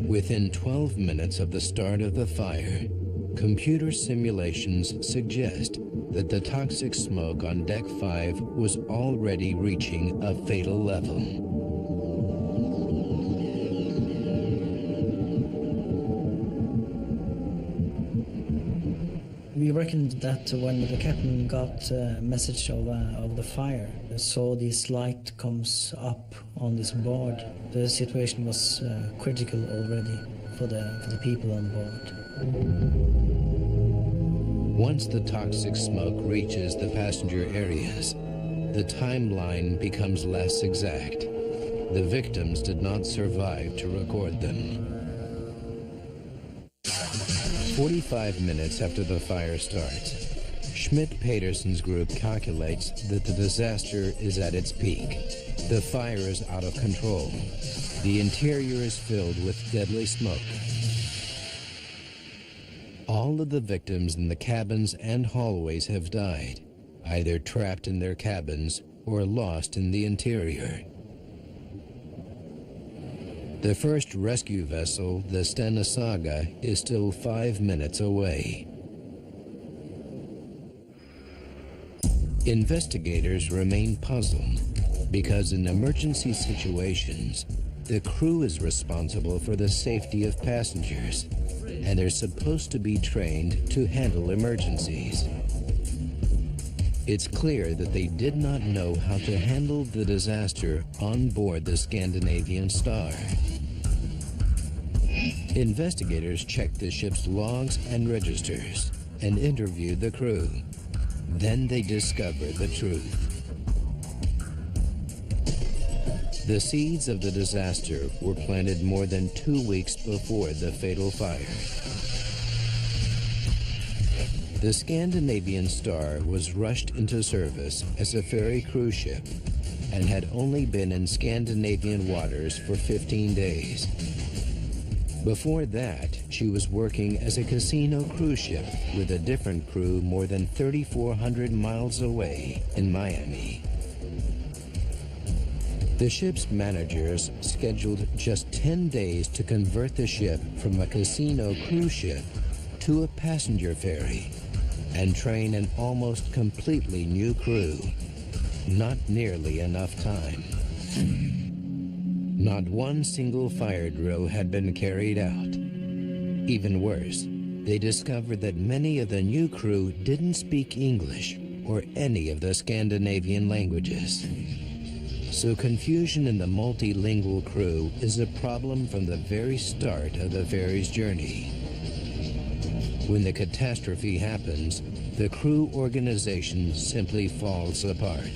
Within 12 minutes of the start of the fire, computer simulations suggest that the toxic smoke on Deck 5 was already reaching a fatal level. We reckoned that when the captain got a message of the fire, saw this light comes up on this board, the situation was critical already for the people on board. Once the toxic smoke reaches the passenger areas, the timeline becomes less exact. The victims did not survive to record them. 45 minutes after the fire starts, Schmidt-Peterson's group calculates that the disaster is at its peak. The fire is out of control. The interior is filled with deadly smoke. All of the victims in the cabins and hallways have died, either trapped in their cabins or lost in the interior. The first rescue vessel, the Stena Saga, is still 5 minutes away. Investigators remain puzzled because in emergency situations, the crew is responsible for the safety of passengers, and they're supposed to be trained to handle emergencies. It's clear that they did not know how to handle the disaster on board the Scandinavian Star. Investigators checked the ship's logs and registers and interviewed the crew. Then they discovered the truth. The seeds of the disaster were planted more than 2 weeks before the fatal fire. The Scandinavian Star was rushed into service as a ferry cruise ship and had only been in Scandinavian waters for 15 days. Before that, she was working as a casino cruise ship with a different crew more than 3,400 miles away in Miami. The ship's managers scheduled just 10 days to convert the ship from a casino cruise ship to a passenger ferry and train an almost completely new crew. Not nearly enough time. Not one single fire drill had been carried out. Even worse, they discovered that many of the new crew didn't speak English or any of the Scandinavian languages. So confusion in the multilingual crew is a problem from the very start of the ferry's journey. When the catastrophe happens, the crew organization simply falls apart.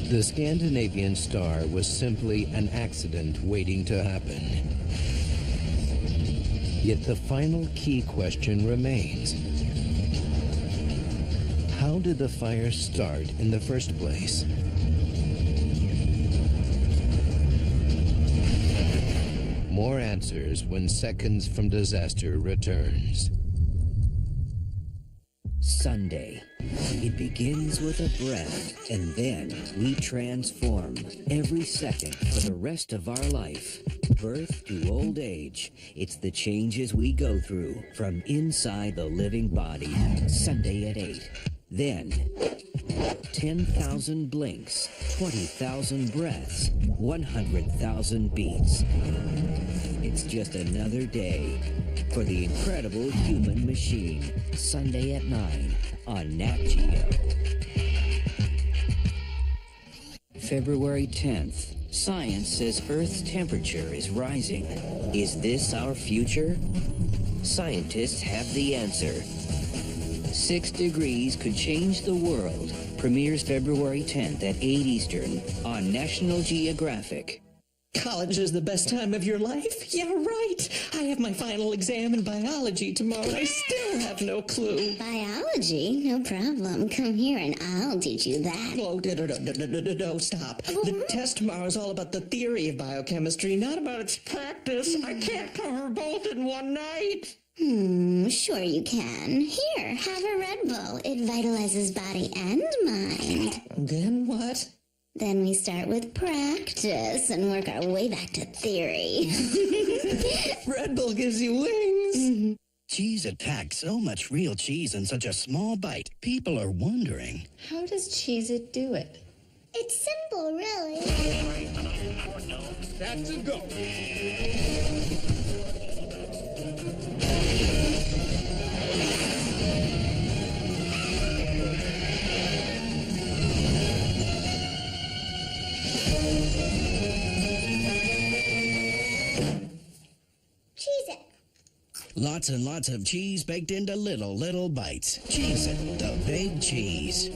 The Scandinavian Star was simply an accident waiting to happen. Yet the final key question remains. How did the fire start in the first place? More answers when Seconds from Disaster returns. Sunday. It begins with a breath, and then we transform every second for the rest of our life. Birth to old age. It's the changes we go through from inside the living body. Sunday at 8. Then 10,000 blinks, 20,000 breaths, 100,000 beats. It's just another day for the incredible human machine. Sunday at 9 on Nat Geo. February 10th. Science says Earth's temperature is rising. Is this our future? Scientists have the answer. 6 degrees could change the world. Premieres February 10th at 8 Eastern on National Geographic. College is the best time of your life? Yeah, right. I have my final exam in biology tomorrow. I still have no clue. Biology? No problem. Come here and I'll teach you that. Oh, no, stop. The test tomorrow is all about the theory of biochemistry, not about its practice. I can't cover both in one night. Sure you can. Here, have a Red Bull. It vitalizes body and mind. Then what? Then we start with practice and work our way back to theory. Red Bull gives you wings. Cheese attacked so much real cheese in such a small bite. People are wondering. How does Cheez-It do it? It's simple, really. That's a go. lots and lots of cheese baked into little bites. Cheez-It, the big cheese.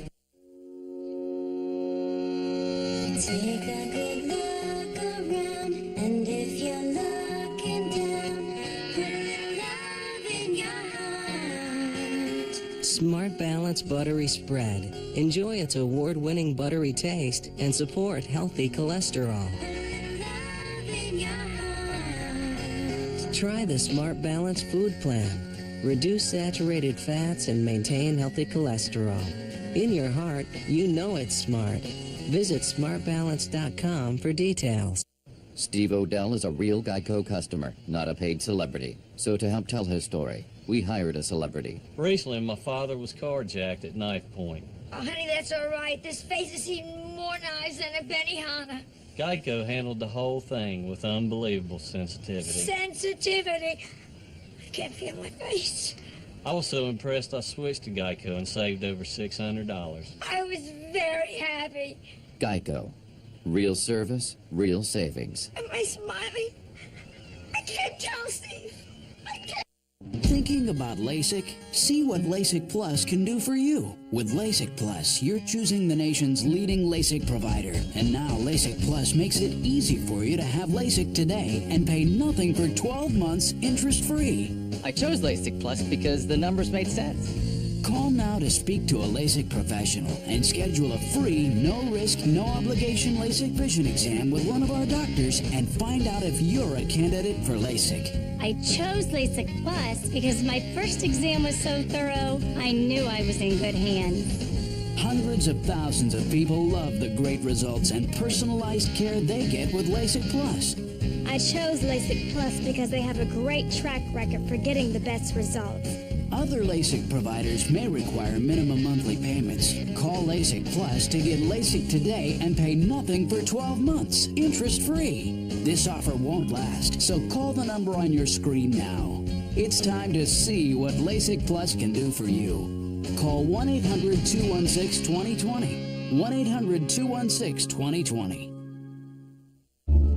Take a good look around, and if you're looking down, put a little love in your heart. Smart Balance Buttery Spread. Enjoy its award-winning buttery taste and support healthy cholesterol. Try the Smart Balance Food Plan. Reduce saturated fats and maintain healthy cholesterol. In your heart, you know it's smart. Visit smartbalance.com for details. Steve Odell is a real Geico customer, not a paid celebrity. So to help tell his story, we hired a celebrity. Recently, my father was carjacked at knife point. Oh, honey, that's all right. This face has seen more knives than a Benihana. Geico handled the whole thing with unbelievable sensitivity. Sensitivity. I can't feel my face. I was so impressed I switched to Geico and saved over $600. I was very happy. Geico. Real service, real savings. Am I smiling? I can't tell, Steve. I can't. Thinking about LASIK? See what LASIK Plus can do for you. With LASIK Plus, you're choosing the nation's leading LASIK provider. And now LASIK Plus makes it easy for you to have LASIK today and pay nothing for 12 months interest-free. I chose LASIK Plus because the numbers made sense. Call now to speak to a LASIK professional and schedule a free, no-risk, no-obligation LASIK vision exam with one of our doctors and find out if you're a candidate for LASIK. I chose LASIK Plus because my first exam was so thorough, I knew I was in good hands. Hundreds of thousands of people love the great results and personalized care they get with LASIK Plus. I chose LASIK Plus because they have a great track record for getting the best results. Other LASIK providers may require minimum monthly payments. Call LASIK Plus to get LASIK today and pay nothing for 12 months, interest-free. This offer won't last, so call the number on your screen now. It's time to see what LASIK Plus can do for you. Call 1-800-216-2020. 1-800-216-2020.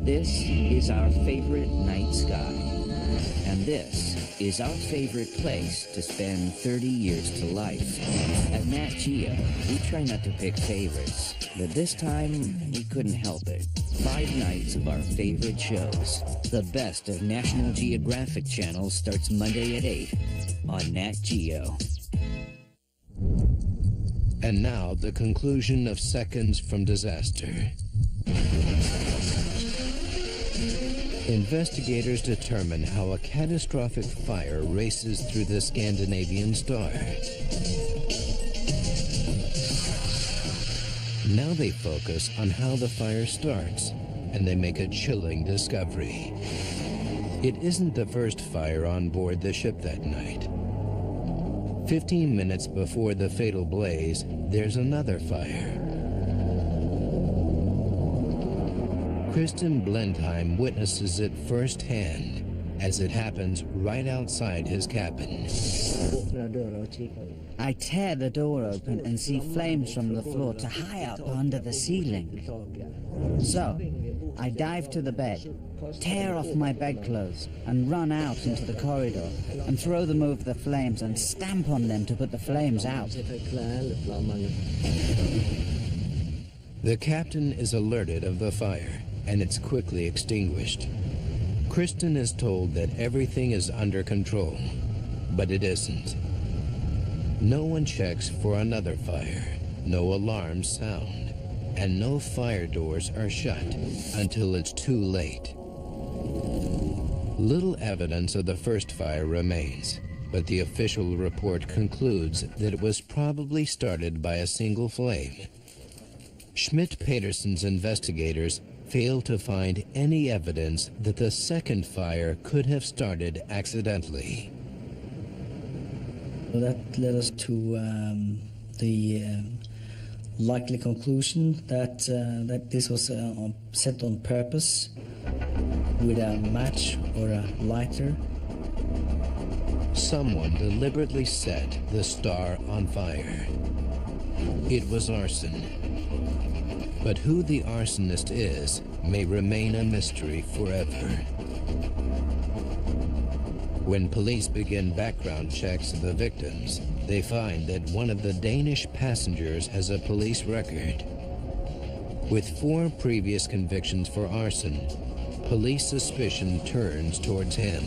This is our favorite night sky. And this is our favorite place to spend 30 years to life. At Nat Geo, we try not to pick favorites, but this time we couldn't help it. 5 nights of our favorite shows. The best of National Geographic Channel starts Monday at 8 on Nat Geo. And now the conclusion of Seconds from Disaster. Investigators determine how a catastrophic fire races through the Scandinavian star. Now they focus on how the fire starts, and they make a chilling discovery. It isn't the first fire on board the ship that night. 15 minutes before the fatal blaze, there's another fire. Kristen Blendheim witnesses it firsthand as it happens right outside his cabin. I tear the door open and see flames from the floor to high up under the ceiling. So, I dive to the bed, tear off my bedclothes, and run out into the corridor, and throw them over the flames and stamp on them to put the flames out. The captain is alerted of the fire, and it's quickly extinguished. Kristen is told that everything is under control, but it isn't. No one checks for another fire, no alarms sound, and no fire doors are shut until it's too late. Little evidence of the first fire remains, but the official report concludes that it was probably started by a single flame. Schmidt-Peterson's investigators failed to find any evidence that the second fire could have started accidentally. That led us to the likely conclusion that that this was set on purpose with a match or a lighter. Someone deliberately set the star on fire. It was arson. But who the arsonist is may remain a mystery forever. When police begin background checks of the victims, they find that one of the Danish passengers has a police record. With 4 previous convictions for arson, police suspicion turns towards him.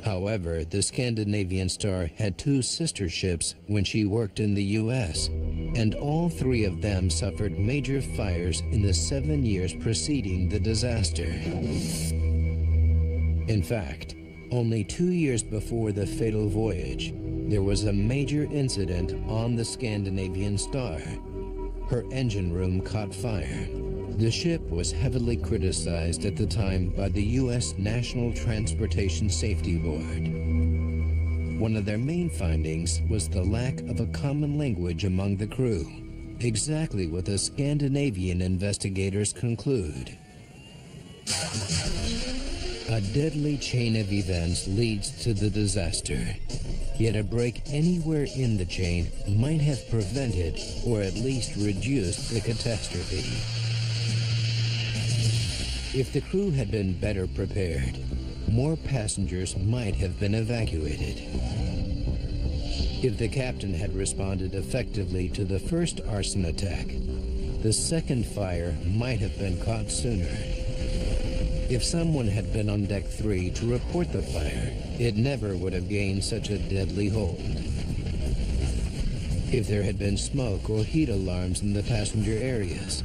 However, the Scandinavian Star had 2 sister ships when she worked in the U.S., and all 3 of them suffered major fires in the 7 years preceding the disaster. In fact, only 2 years before the fatal voyage, there was a major incident on the Scandinavian Star. Her engine room caught fire. The ship was heavily criticized at the time by the U.S. National Transportation Safety Board. One of their main findings was the lack of a common language among the crew, exactly what the Scandinavian investigators conclude. A deadly chain of events leads to the disaster, yet a break anywhere in the chain might have prevented or at least reduced the catastrophe. If the crew had been better prepared, more passengers might have been evacuated. If the captain had responded effectively to the first arson attack, the second fire might have been caught sooner. If someone had been on deck 3 to report the fire, it never would have gained such a deadly hold. If there had been smoke or heat alarms in the passenger areas,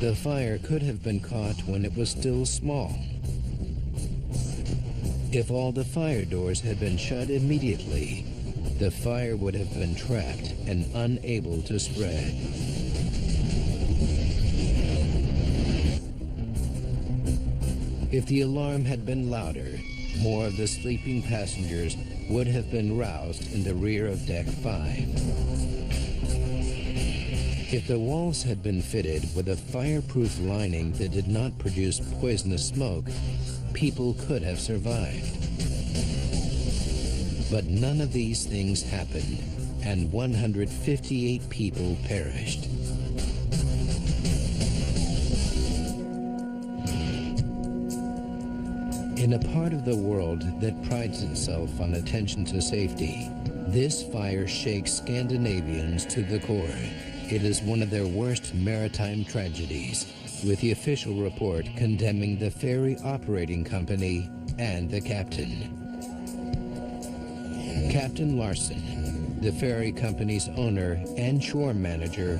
the fire could have been caught when it was still small. If all the fire doors had been shut immediately, the fire would have been trapped and unable to spread. If the alarm had been louder, more of the sleeping passengers would have been roused in the rear of Deck 5. If the walls had been fitted with a fireproof lining that did not produce poisonous smoke, people could have survived. But none of these things happened, and 158 people perished. In a part of the world that prides itself on attention to safety, this fire shakes Scandinavians to the core. It is one of their worst maritime tragedies, with the official report condemning the ferry operating company and the captain. Captain Larson, the ferry company's owner and shore manager,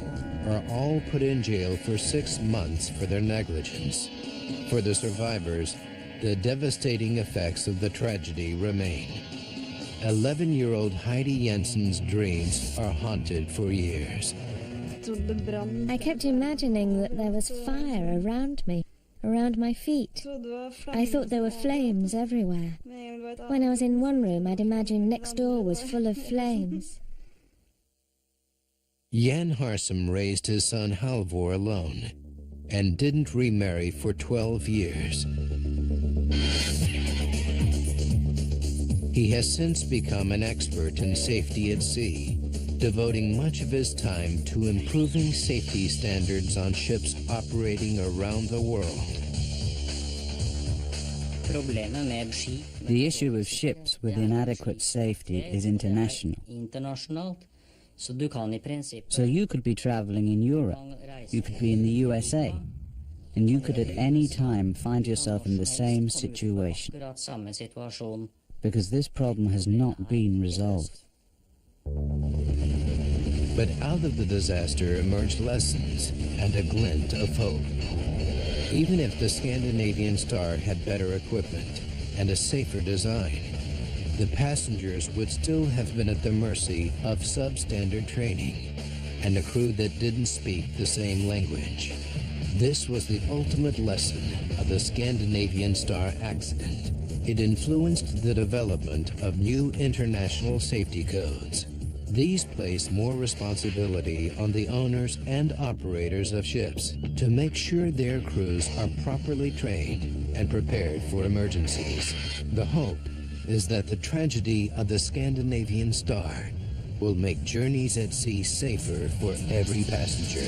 are all put in jail for 6 months for their negligence. For the survivors, the devastating effects of the tragedy remain. 11-year-old Heidi Jensen's dreams are haunted for years. I kept imagining that there was fire around me, around my feet. I thought there were flames everywhere. When I was in one room, I'd imagine next door was full of flames. Jan Harsum raised his son Halvor alone and didn't remarry for 12 years. He has since become an expert in safety at sea, devoting much of his time to improving safety standards on ships operating around the world. The issue of ships with inadequate safety is international. So you could be traveling in Europe, you could be in the USA, and you could at any time find yourself in the same situation, because this problem has not been resolved. But out of the disaster emerged lessons and a glint of hope. Even if the Scandinavian Star had better equipment and a safer design, the passengers would still have been at the mercy of substandard training and a crew that didn't speak the same language. This was the ultimate lesson of the Scandinavian Star accident. It influenced the development of new international safety codes. These place more responsibility on the owners and operators of ships to make sure their crews are properly trained and prepared for emergencies. The hope is that the tragedy of the Scandinavian Star will make journeys at sea safer for every passenger.